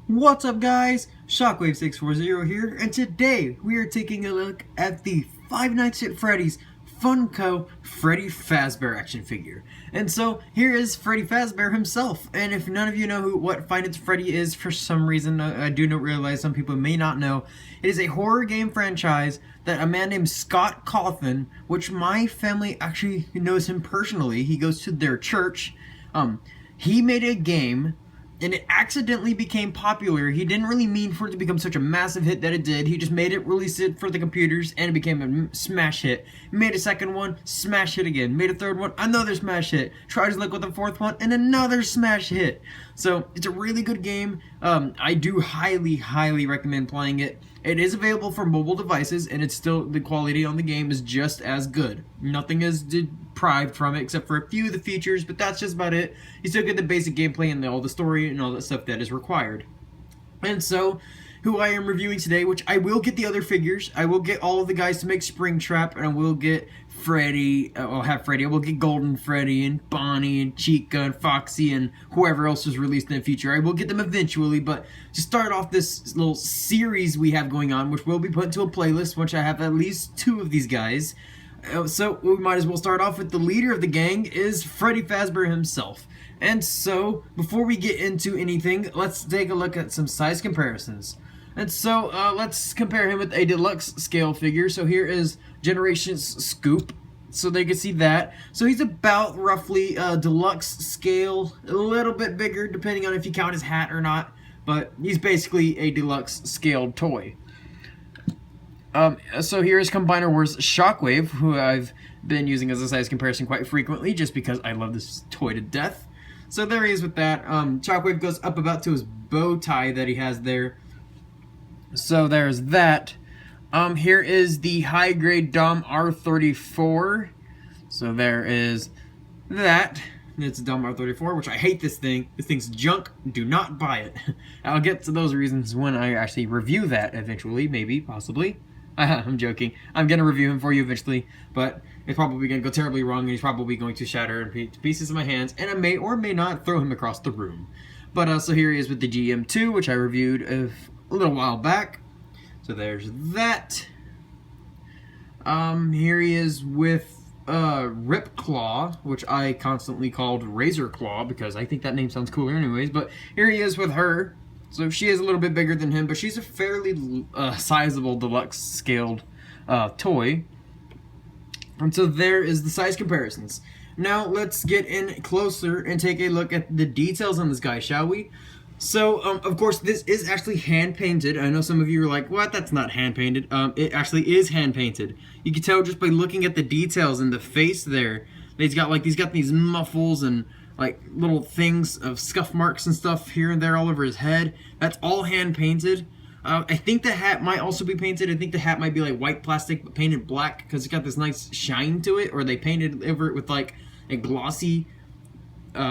What's up guys, Shockwave640 here, and today we are taking a look at the Five Nights at Freddy's Funko Freddy Fazbear action figure. And so here is Freddy Fazbear himself, and if none of you know what Five Nights at Freddy is for some reason, I do not realize some people may not know, it is a horror game franchise that a man named Scott Cawthon, which my family actually knows him personally, he goes to their church, he made a game and it accidentally became popular. He didn't really mean for it to become such a massive hit that it did. He just made it, released it for the computers, and it became a smash hit. Made a second one, smash hit again. Made a third one, another smash hit. Tried his luck with a fourth one, and another smash hit. So it's a really good game. I do highly recommend playing it. It is available for mobile devices, and it's still, the quality on the game is just as good. Nothing is deprived from it except for a few of the features, but that's just about it. You still get the basic gameplay and all the story and all that stuff that is required. And so, who I am reviewing today, which I will get the other figures, I will get all of the guys to make Springtrap, and I will get Freddy, I'll have Freddy, I will get Golden Freddy, and Bonnie, and Chica, and Foxy, and whoever else is released in the future. I will get them eventually, but to start off this little series we have going on, which will be put into a playlist, which I have at least 2 of these guys. So we might as well start off with the leader of the gang is Freddy Fazbear himself. And so, before we get into anything, let's take a look at some size comparisons. And so, let's compare him with a deluxe scale figure. So here is Generations Scoop. So they can see that. So he's about roughly deluxe scale, a little bit bigger depending on if you count his hat or not. But he's basically a deluxe scaled toy. So here is Combiner Wars Shockwave, who I've been using as a size comparison quite frequently just because I love this toy to death. So there he is with that. Shockwave goes up about to his bow tie that he has there. So there's that. Here is the high grade Dom R34. So there is that. It's a Dom R34, which I hate this thing. This thing's junk. Do not buy it. I'll get to those reasons when I actually review that eventually, maybe, possibly. I'm joking. I'm going to review him for you eventually, but it's probably going to go terribly wrong, and he's probably going to shatter to pieces in my hands, and I may or may not throw him across the room. But so here he is with the GM2, which I reviewed a little while back. So there's that. Here he is with Rip Claw, which I constantly called Razor Claw because I think that name sounds cooler anyways, but here he is with her. So she is a little bit bigger than him, but she's a fairly sizable deluxe scaled toy. And so there is the size comparisons. Now let's get in closer and take a look at the details on this guy, shall we? So, of course, this is actually hand-painted. I know some of you are like, what? That's not hand-painted. It actually is hand-painted. You can tell just by looking at the details in the face there. He's got these muffles and like little things of scuff marks and stuff here and there all over his head. That's all hand painted. I think the hat might also be painted. I think the hat might be like white plastic but painted black because it's got this nice shine to it, or they painted over it with like a glossy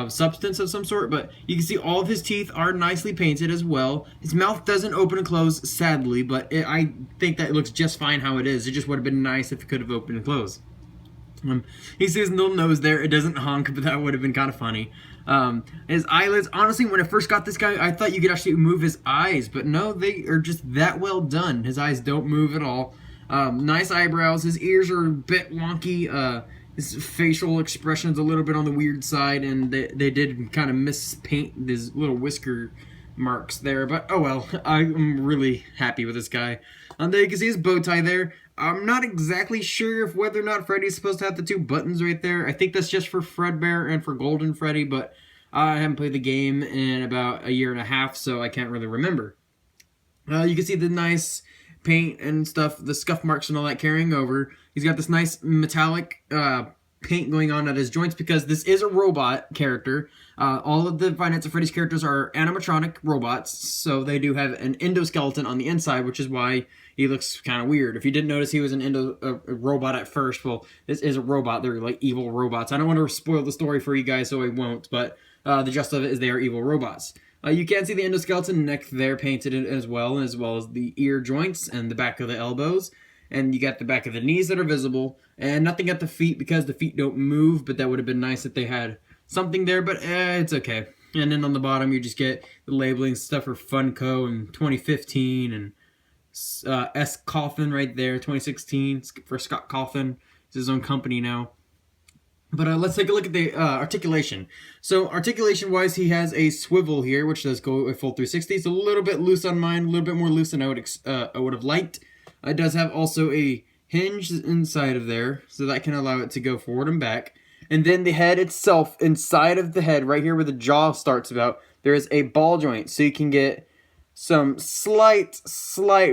substance of some sort. But you can see all of his teeth are nicely painted as well. His mouth doesn't open and close, sadly, but I think that it looks just fine how it is. It just would have been nice if it could have opened and closed. He sees his little nose there. It doesn't honk, but that would have been kind of funny. His eyelids, honestly, when I first got this guy, I thought you could actually move his eyes, but no, they are just that well done. His eyes don't move at all. Nice eyebrows. His ears are a bit wonky. His facial expression's a little bit on the weird side, and they did kind of mispaint his little whisker marks there, but oh well. I'm really happy with this guy. There you can see his bow tie there. I'm not exactly sure if whether or not Freddy's supposed to have the 2 buttons right there. I think that's just for Fredbear and for Golden Freddy, but I haven't played the game in about a year and a half, so I can't really remember. You can see the nice paint and stuff, the scuff marks and all that carrying over. He's got this nice metallic paint going on at his joints because this is a robot character. All of the Five Nights at Freddy's characters are animatronic robots, so they do have an endoskeleton on the inside, which is why he looks kind of weird. If you didn't notice he was a robot at first, well, this is a robot. They're like evil robots. I don't want to spoil the story for you guys, so I won't, but the gist of it is they are evil robots. You can see the endoskeleton neck there painted as well as the ear joints and the back of the elbows. And you got the back of the knees that are visible, and nothing at the feet because the feet don't move, but that would have been nice if they had something there, but it's okay. And then on the bottom, you just get the labeling stuff for Funko in 2015 and S. Cawthon right there, 2016 for Scott Cawthon. It's his own company now. But let's take a look at the articulation. So articulation-wise, he has a swivel here, which does go a full 360. It's a little bit loose on mine, a little bit more loose than I would have liked. It does have also a hinge inside of there, so that can allow it to go forward and back. And then the head itself, inside of the head, right here where the jaw starts about, there is a ball joint, so you can get some slight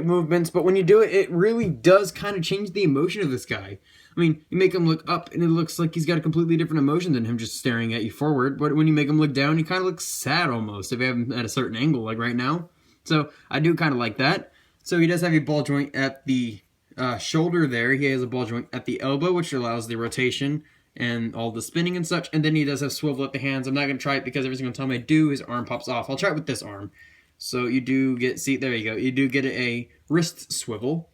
movements, but when you do it, it really does kind of change the emotion of this guy. I mean, you make him look up, and it looks like he's got a completely different emotion than him just staring at you forward. But when you make him look down, he kind of looks sad almost, if you have him at a certain angle, like right now. So I do kind of like that. So he does have a ball joint at the shoulder there. He has a ball joint at the elbow, which allows the rotation and all the spinning and such. And then he does have swivel at the hands. I'm not going to try it because every single time I do, his arm pops off. I'll try it with this arm. So you do get, see, there you go. You do get a wrist swivel.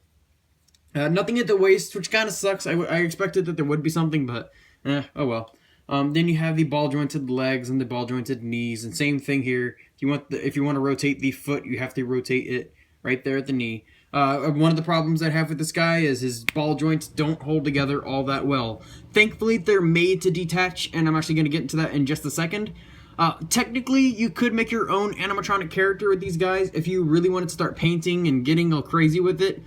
Nothing at the waist, which kind of sucks. I expected that there would be something, but oh well. Then you have the ball jointed legs and the ball jointed knees, and same thing here. If you want to rotate the foot, you have to rotate it right there at the knee. One of the problems I have with this guy is his ball joints don't hold together all that well. Thankfully, they're made to detach, and I'm actually going to get into that in just a second. Technically, you could make your own animatronic character with these guys if you really wanted to start painting and getting all crazy with it.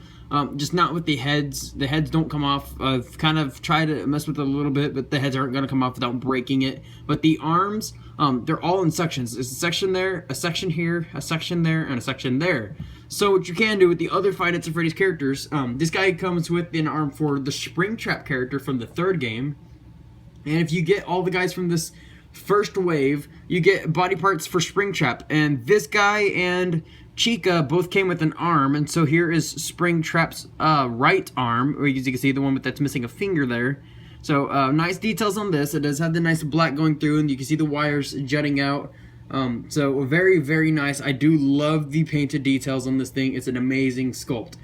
Just not with the heads. The heads don't come off. I've kind of tried to mess with it a little bit, but the heads aren't going to come off without breaking it. But the arms, they're all in sections. There's a section there, a section here, a section there, and a section there. So what you can do with the other Five Nights at Freddy's characters, this guy comes with an arm for the Springtrap character from the third game. And if you get all the guys from this first wave, you get body parts for Springtrap. And this guy and Chica both came with an arm, and so here is Springtrap's right arm, or as you can see, the one that's missing a finger there. So nice details on this. It does have the nice black going through, and you can see the wires jutting out. So very, very nice. I do love the painted details on this thing. It's an amazing sculpt.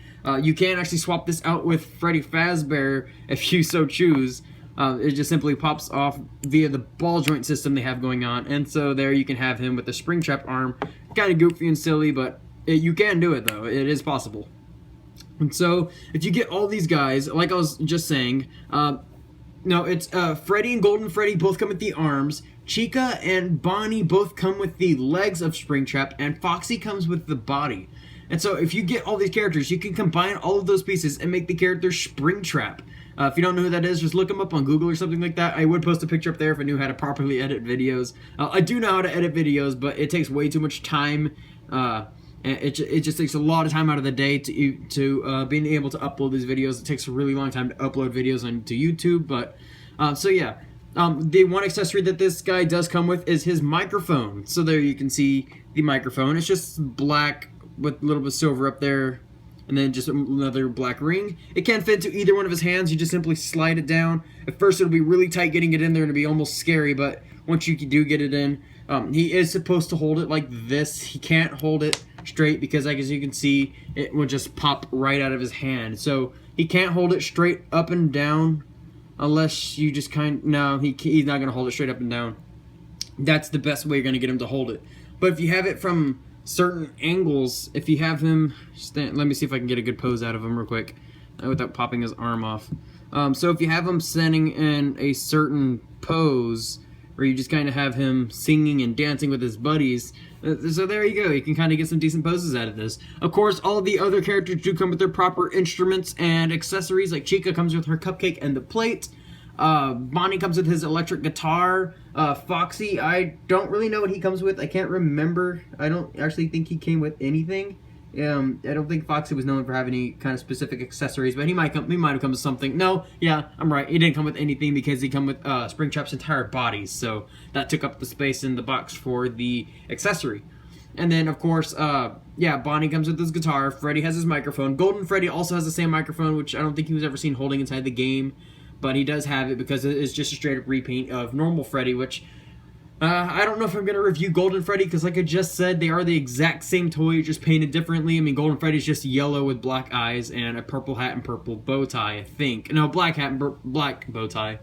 You can actually swap this out with Freddy Fazbear if you so choose. It just simply pops off via the ball joint system they have going on, and so there you can have him with the Springtrap arm. Kind of goofy and silly, but you can do it though. It is possible. And so if you get all these guys, like I was just saying, no, it's Freddy and Golden Freddy both come with the arms. Chica and Bonnie both come with the legs of Springtrap, and Foxy comes with the body. And so if you get all these characters, you can combine all of those pieces and make the character Springtrap. If you don't know who that is, just look him up on Google or something like that. I would post a picture up there if I knew how to properly edit videos. I do know how to edit videos, but it takes way too much time. It just takes a lot of time out of the day to being able to upload these videos. It takes a really long time to upload videos onto YouTube. But so yeah, the one accessory that this guy does come with is his microphone. So there you can see the microphone. It's just black with a little bit of silver up there, and then just another black ring. It can fit into either one of his hands. You just simply slide it down. At first it'll be really tight getting it in there and it'll be almost scary, but once you do get it in, he is supposed to hold it like this. He can't hold it straight because, like, as you can see, it will just pop right out of his hand. So he can't hold it straight up and down unless you just no, he's not going to hold it straight up and down. That's the best way you're going to get him to hold it. But if you have it from certain angles, if you have him let me see if I can get a good pose out of him real quick without popping his arm off. So if you have him standing in a certain pose where you just kind of have him singing and dancing with his buddies, so there you go, you can kind of get some decent poses out of this. Of course, all the other characters do come with their proper instruments and accessories. Like Chica comes with her cupcake and the plate. Bonnie comes with his electric guitar. Foxy, I don't really know what he comes with. I can't remember. I don't actually think he came with anything. I don't think Foxy was known for having any kind of specific accessories, but he might have come with something. No, yeah, I'm right. He didn't come with anything because he come with Springtrap's entire bodies, so that took up the space in the box for the accessory. And then, of course, yeah, Bonnie comes with his guitar. Freddy has his microphone. Golden Freddy also has the same microphone, which I don't think he was ever seen holding inside the game. But he does have it because it is just a straight up repaint of normal Freddy, which I don't know if I'm going to review Golden Freddy because, like I just said, they are the exact same toy, just painted differently. I mean, Golden Freddy's just yellow with black eyes and a purple hat and purple bow tie, I think. No, black hat and black bow tie.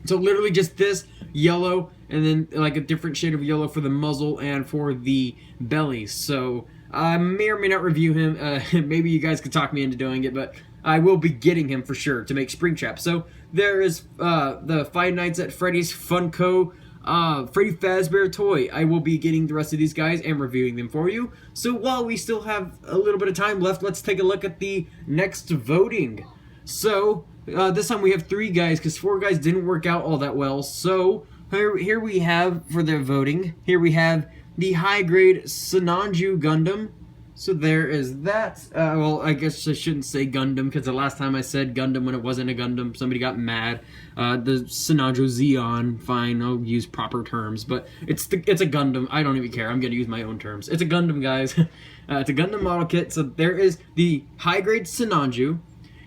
So literally just this yellow, and then like a different shade of yellow for the muzzle and for the belly. So I may or may not review him. Maybe you guys could talk me into doing it, but I will be getting him for sure to make Springtrap. So there is the Five Nights at Freddy's Funko Freddy Fazbear toy. I will be getting the rest of these guys and reviewing them for you. So while we still have a little bit of time left, let's take a look at the next voting. So this time we have 3 guys because 4 guys didn't work out all that well. So here we have for their voting. Here we have the high grade Sinanju Gundam. So there is that. Well, I guess I shouldn't say Gundam because the last time I said Gundam when it wasn't a Gundam, somebody got mad. The Sinanju Zeon, fine, I'll use proper terms, but it's a Gundam. I don't even care. I'm gonna use my own terms. It's a Gundam, guys. It's a Gundam model kit. So there is the high grade Sinanju.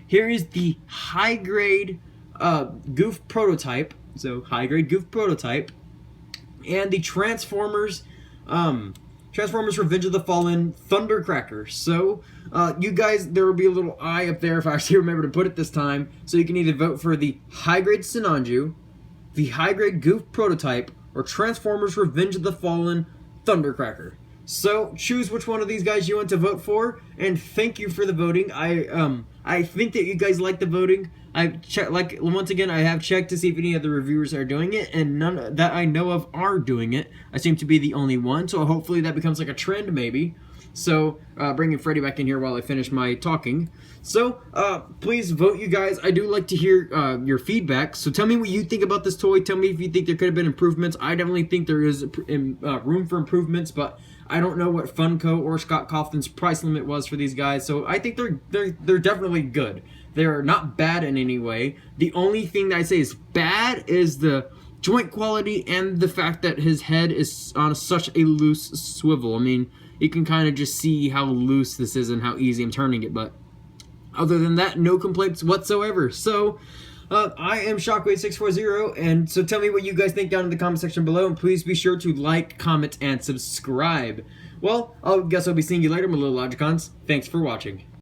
Here is the high grade Goof prototype. So high grade Goof prototype, and the Transformers. Transformers Revenge of the Fallen Thundercracker. So, you guys, there will be a little eye up there if I actually remember to put it this time. So you can either vote for the high-grade Sinanju, the high-grade Goof Prototype, or Transformers Revenge of the Fallen Thundercracker. So, choose which one of these guys you want to vote for, and thank you for the voting. I think that you guys like the voting. I've checked, like, once again, I have checked to see if any of the reviewers are doing it, and none that I know of are doing it. I seem to be the only one, so hopefully that becomes like a trend, maybe. So, bringing Freddy back in here while I finish my talking. So, please vote, you guys. I do like to hear your feedback. So tell me what you think about this toy. Tell me if you think there could have been improvements. I definitely think there is room for improvements, but I don't know what Funko or Scott Cawthon's price limit was for these guys. So I think they're definitely good. They're not bad in any way. The only thing that I say is bad is the joint quality and the fact that his head is on such a loose swivel. I mean, you can kind of just see how loose this is and how easy I'm turning it, but other than that, no complaints whatsoever. So, I am Shockwave640, and so tell me what you guys think down in the comment section below, and please be sure to like, comment, and subscribe. Well, I guess I'll be seeing you later, my little Logicons. Thanks for watching.